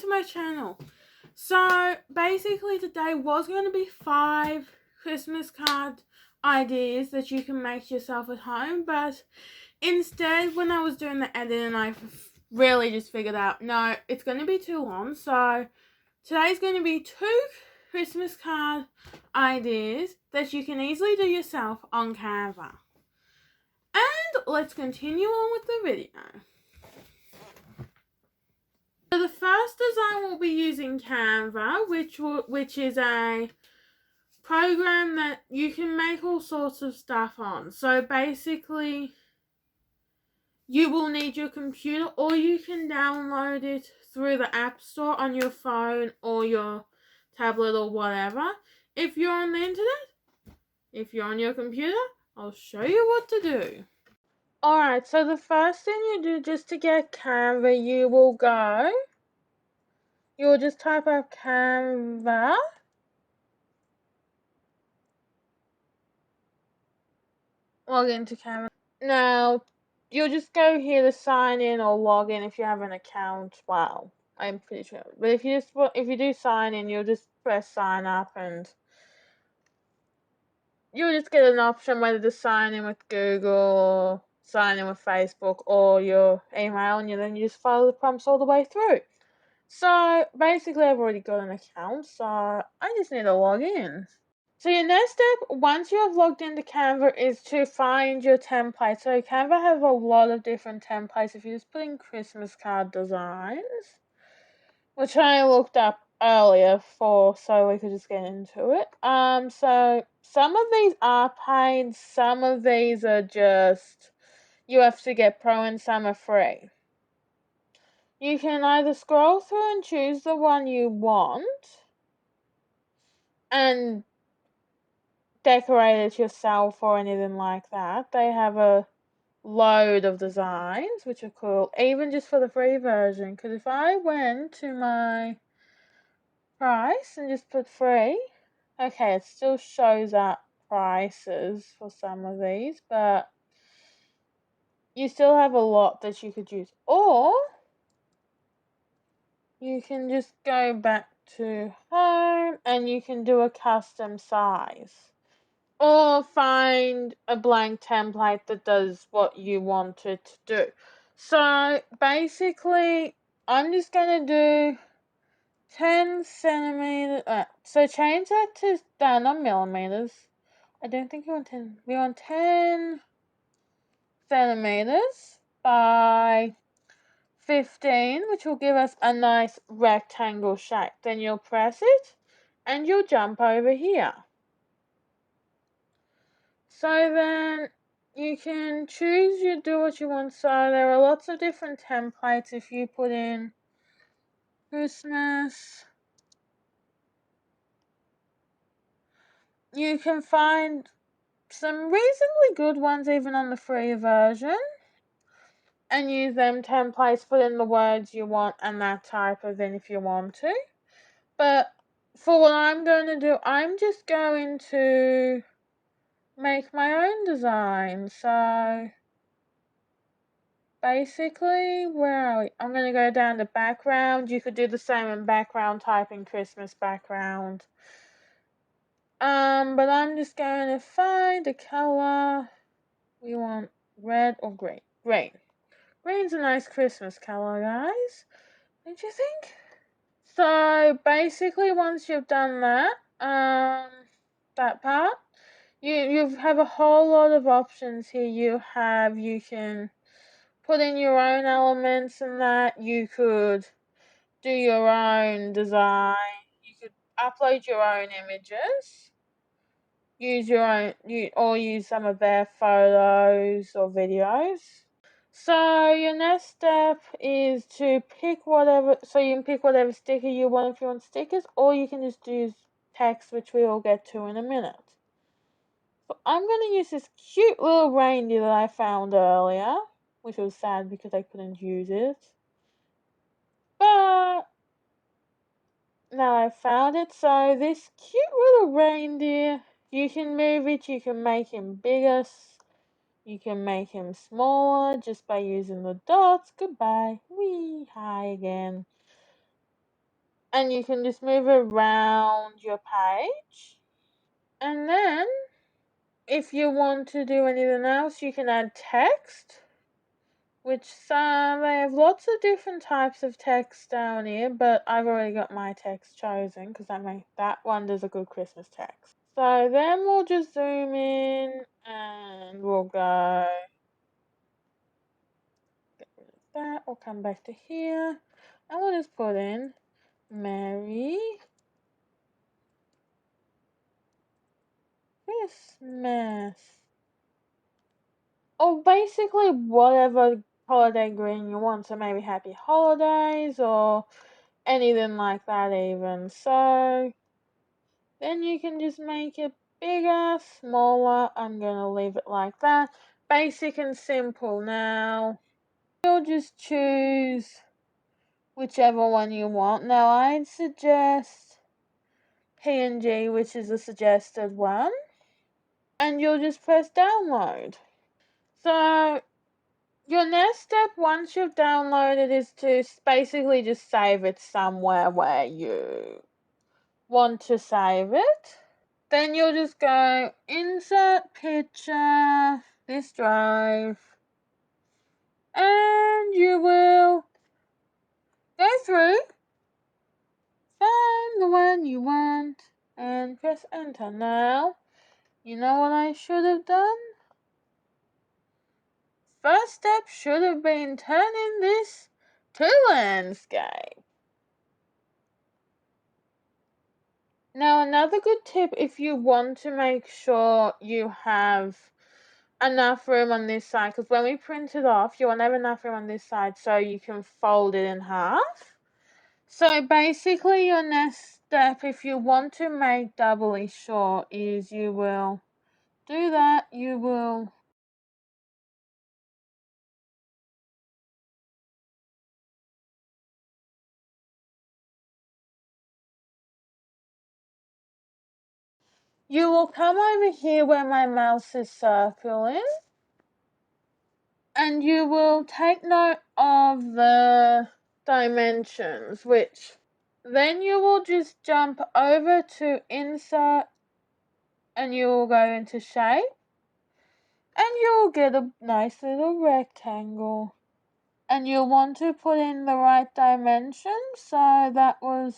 to my channel. So basically today was going to be 5 Christmas card ideas that you can make yourself at home, but instead when I was doing the editing I really just figured out, no, it's going to be too long. So today's going to be 2 Christmas card ideas that you can easily do yourself on Canva. And let's continue on with the video. So the first design we'll be using Canva, which is a program that you can make all sorts of stuff on. So basically, you will need your computer, or you can download it through the App Store on your phone or your tablet or whatever. If you're on the internet, if you're on your computer, I'll show you what to do. Alright, so the first thing you do just to get Canva, you'll just type up Canva. Log into Canva. Now, you'll just go here to sign in or log in if you have an account. Well, I'm pretty sure. But if you do sign in, you'll just press sign up and you'll just get an option whether to sign in with Google or sign in with Facebook or your email, and then you just follow the prompts all the way through. So basically I've already got an account, so I just need to log in. So your next step, once you have logged into Canva, is to find your template. So Canva has a lot of different templates. If you just put in Christmas card designs, which I looked up earlier so we could just get into it. So some of these are paid, some of these are just you have to get pro, and some are free. You can either scroll through and choose the one you want and decorate it yourself or anything like that. They have a load of designs which are cool, even just for the free version, because if I went to my price and just put free, okay, it still shows up prices for some of these, but you still have a lot that you could use. Or you can just go back to home and you can do a custom size. Or find a blank template that does what you want it to do. So basically, I'm just going to do 10 centimeters. So change that to, not millimeters. I don't think you want 10. We want 10 centimeters by 15, which will give us a nice rectangle shape. Then you'll press it and you'll jump over here. So then you can choose, you do what you want. So there are lots of different templates. If you put in Christmas, you can find some reasonably good ones even on the free version, and use them templates, put in the words you want and that type of thing if you want to. But for what I'm going to do, I'm just going to make my own design. So basically, where are we? I'm going to go down to background. You could do the same in background, type in Christmas background. But I'm just going to find a color. We want red or green. Green. Green's a nice Christmas color, guys. Don't you think? So basically, once you've done that, that part, you have a whole lot of options here. You can put in your own elements and that. You could do your own design. You could upload your own images. Use your own, or use some of their photos or videos. So your next step is to pick whatever. So you can pick whatever sticker you want if you want stickers, or you can just use text, which we will get to in a minute. So I'm going to use this cute little reindeer that I found earlier, which was sad because I couldn't use it. But now I found it. So this cute little reindeer, you can move it, you can make him bigger, you can make him smaller just by using the dots. Goodbye. Wee. Hi again. And you can just move around your page. And then, if you want to do anything else, you can add text. Which they have lots of different types of text down here, but I've already got my text chosen because that one does a good Christmas text. So then we'll just zoom in and we'll go, get rid of that, we'll come back to here and we'll just put in Merry Christmas. Or basically whatever holiday green you want, so maybe Happy Holidays or anything like that even. So then you can just make it bigger, smaller. I'm going to leave it like that. Basic and simple. Now, you'll just choose whichever one you want. Now, I'd suggest PNG, which is the suggested one. And you'll just press download. So, your next step, once you've downloaded, is to basically just save it somewhere where you want to save it. Then you'll just go insert picture, this drive, and you will go through, find the one you want, and press enter. Now, you know what I should have done? First step should have been turning this to landscape. Now, another good tip if you want to make sure you have enough room on this side, because when we print it off, you want to have enough room on this side so you can fold it in half. So basically your next step, if you want to make doubly short, is you will do that. You will come over here where my mouse is circling, and you will take note of the dimensions, which then you will just jump over to insert and you will go into shape and you'll get a nice little rectangle. And you'll want to put in the right dimension, so that was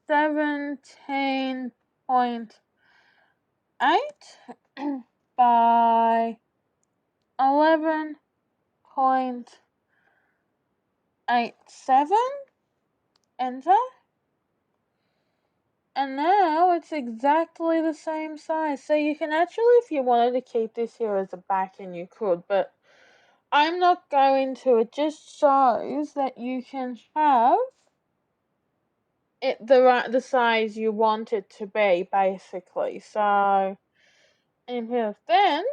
17.8 by 11.87. Enter. And now it's exactly the same size. So you can actually, if you wanted to keep this here as a backend, you could, but I'm not going to. It just shows that you can have it the size you want it to be, basically. So, and then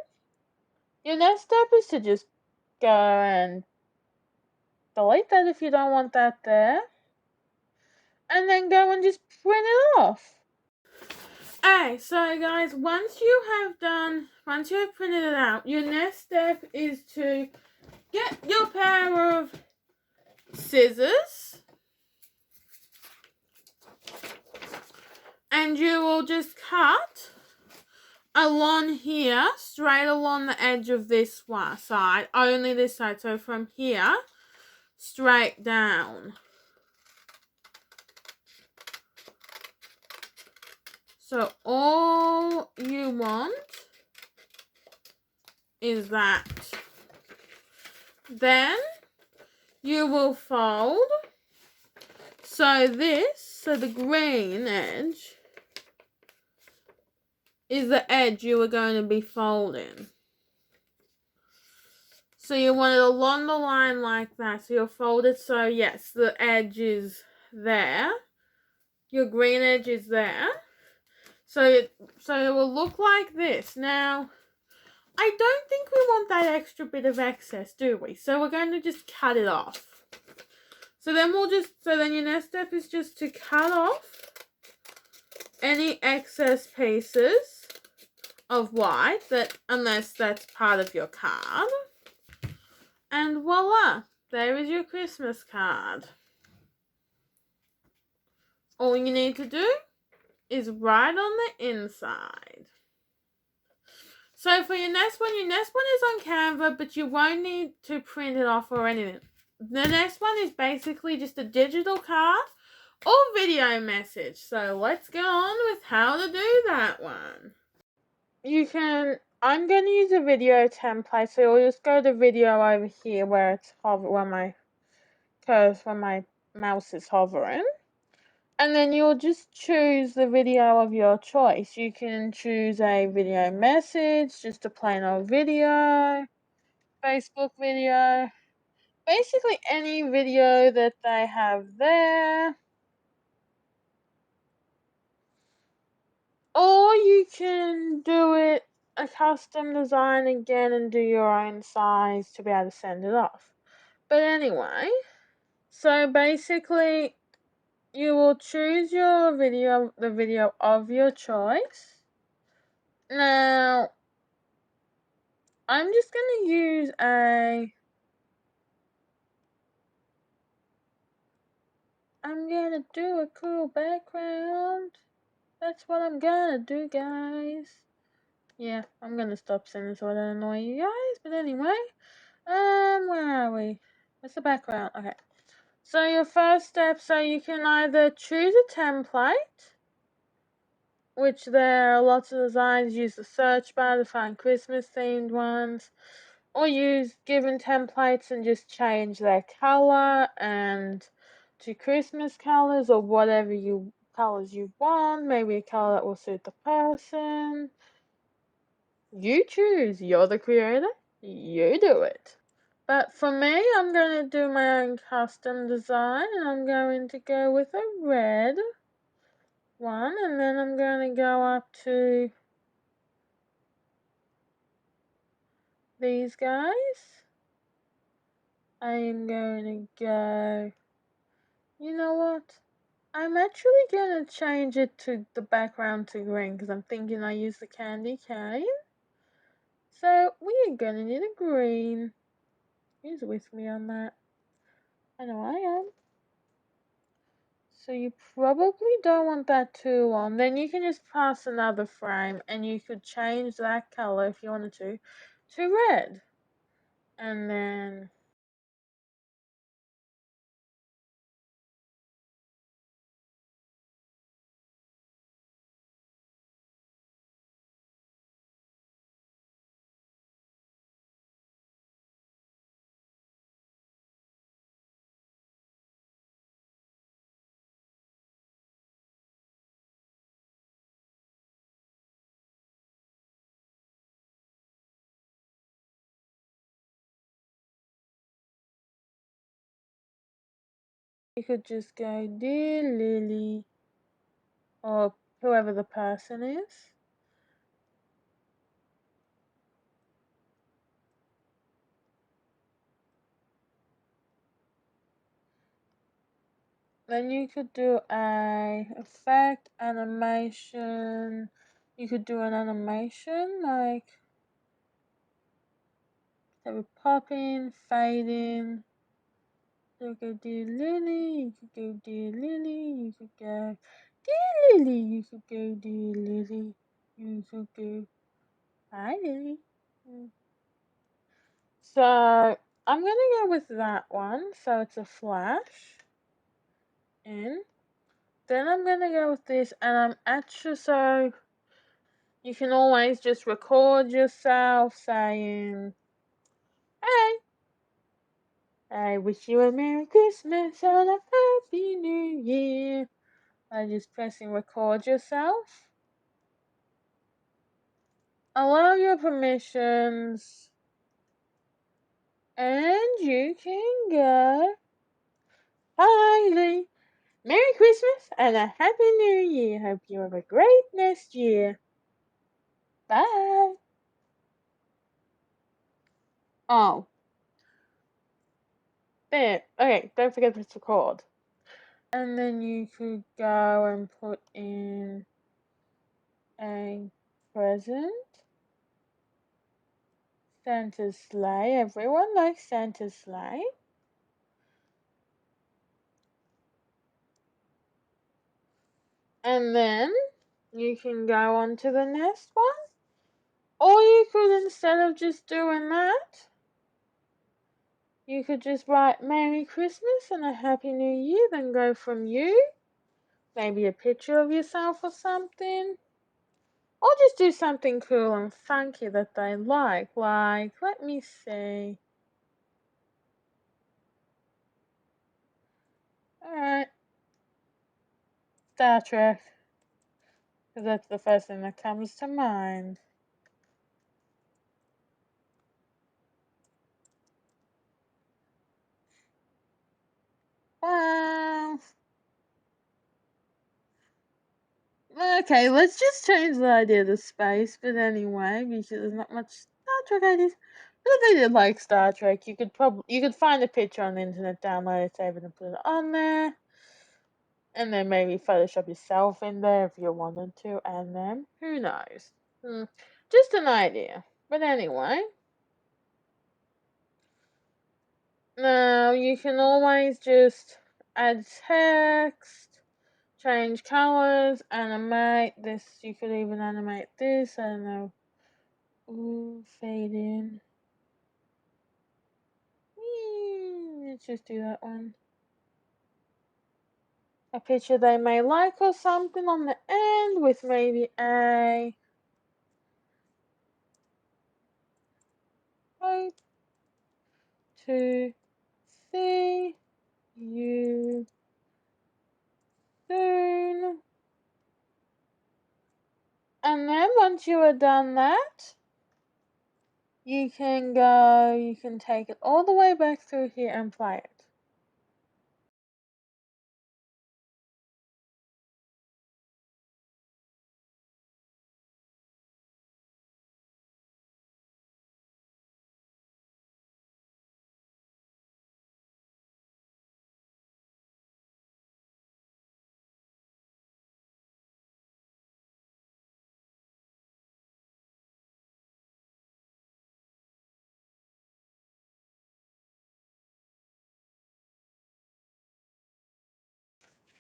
your next step is to just go and delete that if you don't want that there, and then go and just print it off. Alright, so guys, once you have printed it out, your next step is to get your pair of scissors and you will just cut along here, straight along the edge of this one side, only this side, so from here straight down. So all you want is that. Then you will fold. So the green edge is the edge you are going to be folding. So you want it along the line like that. So you'll fold it so yes, the edge is there. Your green edge is there. So it will look like this. Now, I don't think we want that extra bit of excess, do we? So we're going to just cut it off. So then your next step is just to cut off any excess pieces of white, unless that's part of your card. And voila, there is your Christmas card. all you need to do is write on the inside. So for your next one is on Canva, but you won't need to print it off or anything. The next one is basically just a digital card or video message. So let's go on with how to do that one. I'm going to use a video template, so you'll just go to video over here where it's when my mouse is hovering. And then you'll just choose the video of your choice. You can choose a video message, just a plain old video, Facebook video, basically any video that they have there. Or you can do it a custom design again and do your own size to be able to send it off. But anyway, so basically you will choose the video of your choice. Now, I'm just going to use I'm going to do a cool background. That's what I'm going to do, guys. Yeah, I'm going to stop saying this so I don't annoy you guys. But anyway, where are we? What's the background? Okay. So your first step, so you can either choose a template, which there are lots of designs, use the search bar to find Christmas themed ones, or use given templates and just change their color and to Christmas colors or whatever colors you want, maybe a color that will suit the person. You choose, you're the creator, you do it. But for me, I'm going to do my own custom design, and I'm going to go with a red one, and then I'm going to go up to these guys. I am going to go, you know what? I'm actually going to change it to the background to green because I'm thinking I use the candy cane. So we are going to need a green. Who's with me on that? I know I am. So you probably don't want that too long. Then you can just pass another frame and you could change that color if you wanted to red. And then you could just go, Dear Lily, or whoever the person is. Then you could do a effect, animation. You could do an animation like they would pop in, fade in. You could go Dear Lily, you could go Dear Lily, you could go Dear Lily, you could go Dear Lily, you could go Hi Lily. So I'm gonna go with that one. So it's a flash in. Then I'm gonna go with this, and I'm actually so you can always just record yourself saying, "Hey, I wish you a Merry Christmas and a Happy New Year." By just pressing record yourself. Allow your permissions, and you can go. Hi, Lee. Merry Christmas and a Happy New Year. Hope you have a great next year. Bye. Oh, there. Okay, don't forget to record. And then you could go and put in a present. Santa's sleigh. Everyone likes Santa's sleigh. And then you can go on to the next one. Or you could, instead of just doing that, you could just write Merry Christmas and a Happy New Year, then go from you, maybe a picture of yourself or something. Or just do something cool and funky that they like, let me see. Alright, Star Trek, because that's the first thing that comes to mind. Well, okay, let's just change the idea to space, but anyway, because there's not much Star Trek ideas. But if they did like Star Trek, you could find a picture on the internet, download it, save it, and put it on there. And then maybe Photoshop yourself in there if you wanted to, and then who knows? Just an idea. But anyway, now you can always just add text, change colors, animate this. You could even animate this. I don't know. Ooh, fade in. Let's just do that one. A picture they may like or something on the end with maybe a hope to see you soon. And then once you are done that, you can take it all the way back through here and play it.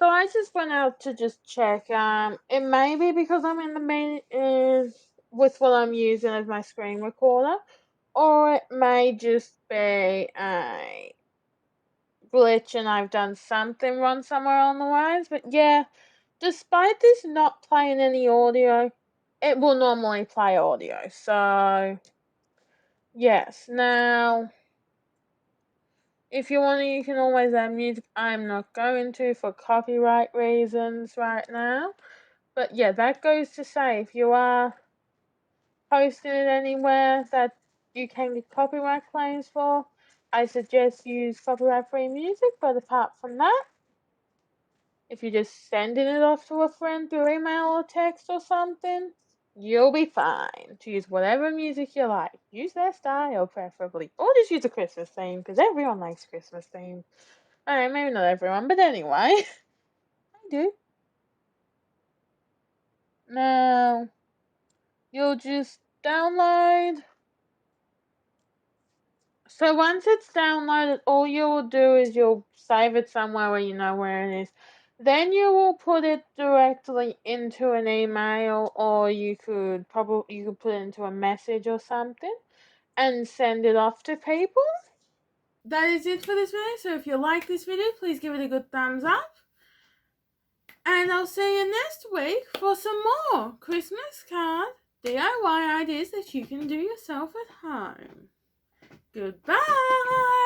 So I just went out to just check. It may be because I'm in the main with what I'm using as my screen recorder, or it may just be a glitch and I've done something wrong somewhere on the lines. But yeah, despite this not playing any audio, it will normally play audio. So yes, now if you want to, you can always add music. I'm not going to for copyright reasons right now. But yeah, that goes to say if you are posting it anywhere that you can get copyright claims for, I suggest use copyright free music. But apart from that, if you're just sending it off to a friend through email or text or something, you'll be fine to use whatever music you like. Use their style, preferably. Or just use a Christmas theme, because everyone likes Christmas themes. Alright, maybe not everyone, but anyway. I do. Now, you'll just download. So once it's downloaded, all you will do is you'll save it somewhere where you know where it is. Then you will put it directly into an email, or you could put it into a message or something and send it off to people. That is it for this video. So if you like this video, please give it a good thumbs up. And I'll see you next week for some more Christmas card DIY ideas that you can do yourself at home. Goodbye!